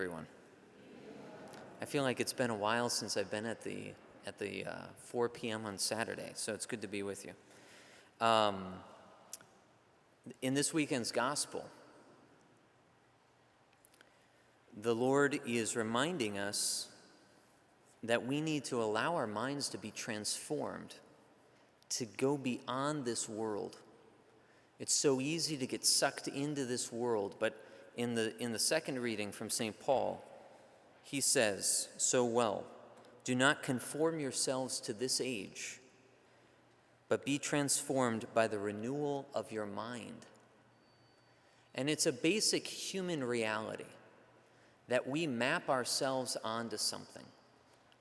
everyone. I feel like it's been a while since I've been at the 4 p.m. on Saturday, so it's good to be with you. In this weekend's gospel, the Lord is reminding us that we need to allow our minds to be transformed, to go beyond this world. It's so easy to get sucked into this world, but in the second reading from St. Paul, he says so well, "Do not conform yourselves to this age, but be transformed by the renewal of your mind." And it's a basic human reality that we map ourselves onto something.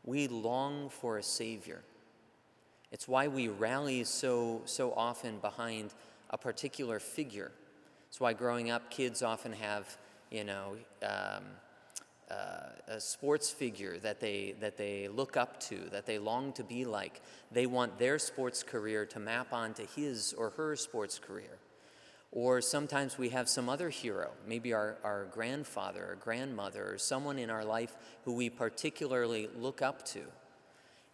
We long for a Savior. It's why we rally so often behind a particular figure. It's why growing up, kids often have, a sports figure that they look up to, that they long to be like. They want their sports career to map onto his or her sports career. Or sometimes we have some other hero, maybe our grandfather or grandmother or someone in our life who we particularly look up to.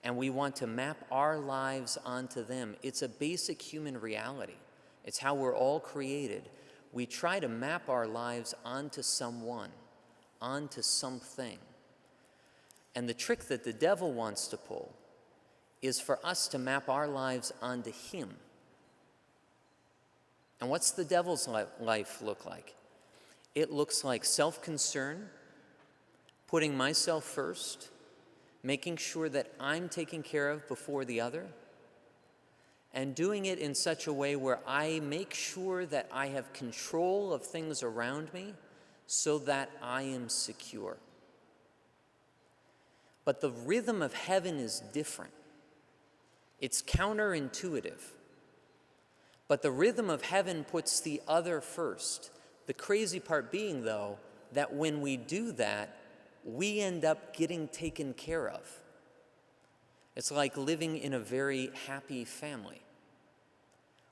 And we want to map our lives onto them. It's a basic human reality. It's how we're all created. We try to map our lives onto someone, onto something. And the trick that the devil wants to pull is for us to map our lives onto him. And what's the devil's life look like? It looks like self-concern, putting myself first, making sure that I'm taken care of before the other, and doing it in such a way where I make sure that I have control of things around me so that I am secure. But the rhythm of heaven is different. It's counterintuitive. But the rhythm of heaven puts the other first. The crazy part being, though, that when we do that, we end up getting taken care of. It's like living in a very happy family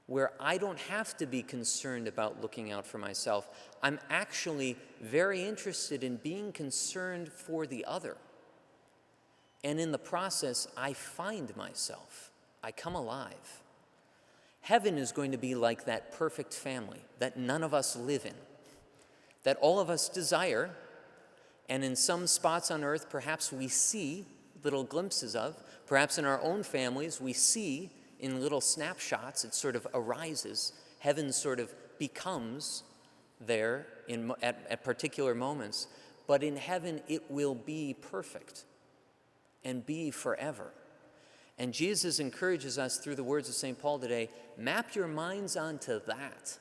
where I don't have to be concerned about looking out for myself. I'm actually very interested in being concerned for the other. And in the process, I find myself. I come alive. Heaven is going to be like that perfect family that none of us live in, that all of us desire, and in some spots on earth, perhaps we see little glimpses of. Perhaps in our own families, we see in little snapshots, it sort of arises. Heaven sort of becomes there at particular moments. But in heaven, it will be perfect and be forever. And Jesus encourages us through the words of St. Paul today, map your minds onto that.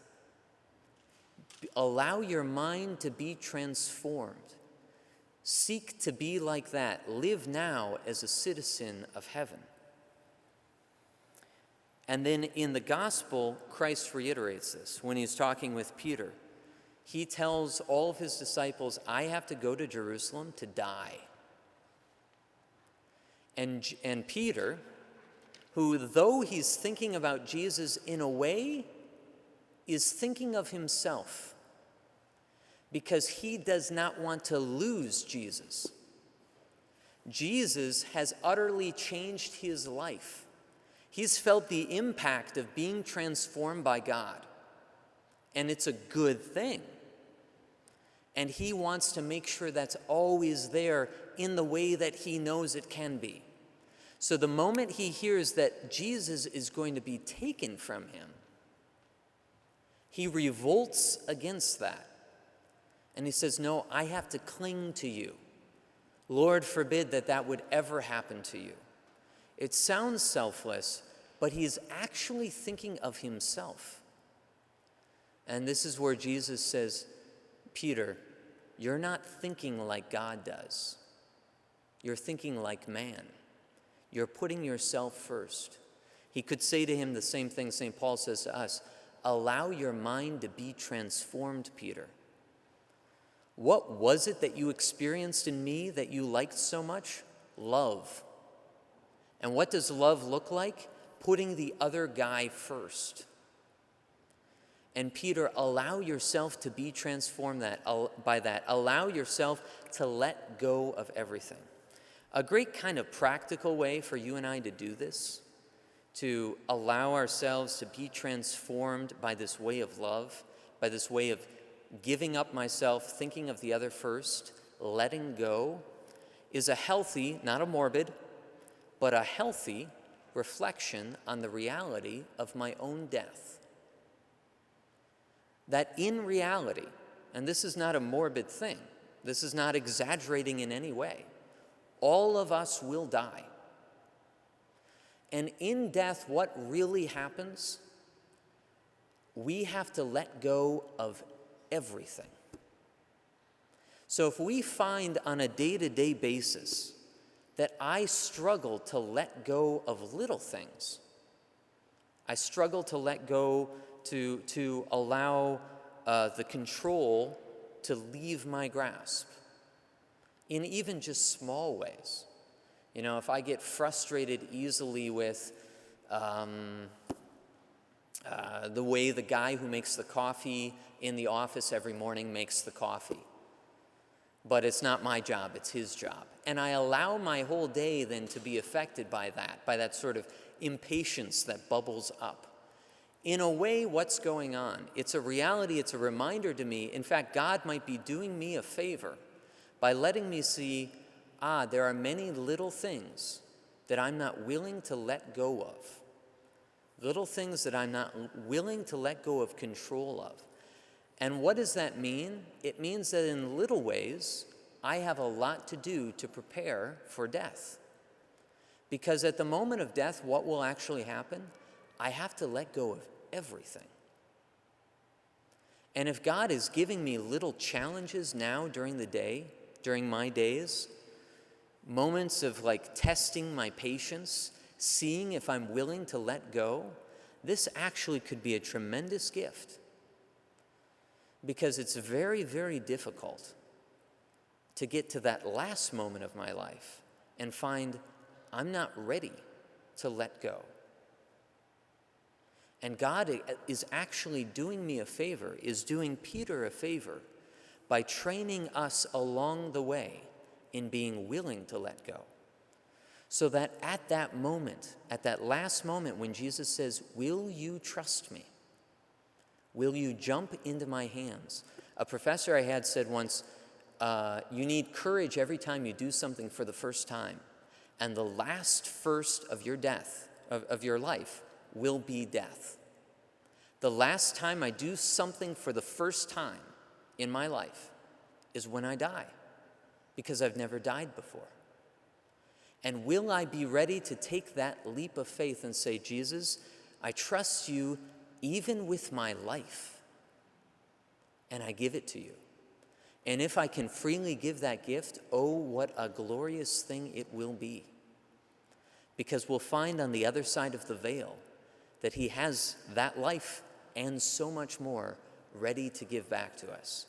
Allow your mind to be transformed. Seek to be like that. Live now as a citizen of heaven. And then in the gospel, Christ reiterates this when he's talking with Peter. He tells all of his disciples, I have to go to Jerusalem to die. And Peter, who though he's thinking about Jesus in a way, is thinking of himself because he does not want to lose Jesus. Jesus has utterly changed his life. He's felt the impact of being transformed by God, and it's a good thing. And he wants to make sure that's always there in the way that he knows it can be. So the moment he hears that Jesus is going to be taken from him, he revolts against that. And he says, no, I have to cling to you. Lord forbid that would ever happen to you. It sounds selfless, but he's actually thinking of himself. And this is where Jesus says, Peter, you're not thinking like God does. You're thinking like man. You're putting yourself first. He could say to him the same thing St. Paul says to us, allow your mind to be transformed, Peter. What was it that you experienced in me that you liked so much? Love. And what does love look like? Putting the other guy first. And Peter, allow yourself to be transformed by that. Allow yourself to let go of everything. A great kind of practical way for you and I to do this, to allow ourselves to be transformed by this way of love, by this way of giving up myself, thinking of the other first, letting go, is a healthy, not a morbid, but a healthy reflection on the reality of my own death. That in reality, and this is not a morbid thing, this is not exaggerating in any way, all of us will die. And in death, what really happens? We have to let go of everything. So if we find on a day-to-day basis that I struggle to let go of little things, I struggle to let go, to allow the control to leave my grasp in even just small ways. You know, if I get frustrated easily with the way the guy who makes the coffee in the office every morning makes the coffee, but it's not my job, it's his job. And I allow my whole day then to be affected by that sort of impatience that bubbles up. In a way, what's going on? It's a reality, it's a reminder to me. In fact, God might be doing me a favor by letting me see, there are many little things that I'm not willing to let go of. Little things that I'm not willing to let go of control of. And what does that mean? It means that in little ways, I have a lot to do to prepare for death. Because at the moment of death, what will actually happen? I have to let go of everything. And if God is giving me little challenges now during the day, during my days, moments of like testing my patience, seeing if I'm willing to let go, this actually could be a tremendous gift. Because it's very, very difficult to get to that last moment of my life and find I'm not ready to let go. And God is actually doing me a favor, is doing Peter a favor by training us along the way in being willing to let go. So that at that moment, at that last moment when Jesus says, "Will you trust me? Will you jump into my hands?" A professor I had said once, you need courage every time you do something for the first time. And the last first of your death, of your life, will be death. The last time I do something for the first time in my life is when I die, because I've never died before. And will I be ready to take that leap of faith and say, Jesus, I trust you even with my life, and I give it to you. And if I can freely give that gift, oh, what a glorious thing it will be. Because we'll find on the other side of the veil that he has that life and so much more ready to give back to us.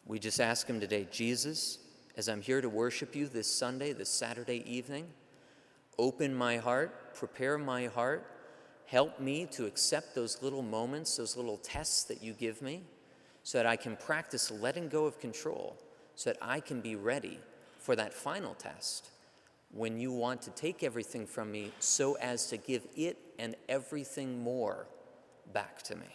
We just ask him today, Jesus, as I'm here to worship you this Sunday, this Saturday evening, open my heart, prepare my heart, help me to accept those little moments, those little tests that you give me, so that I can practice letting go of control, so that I can be ready for that final test when you want to take everything from me so as to give it and everything more back to me.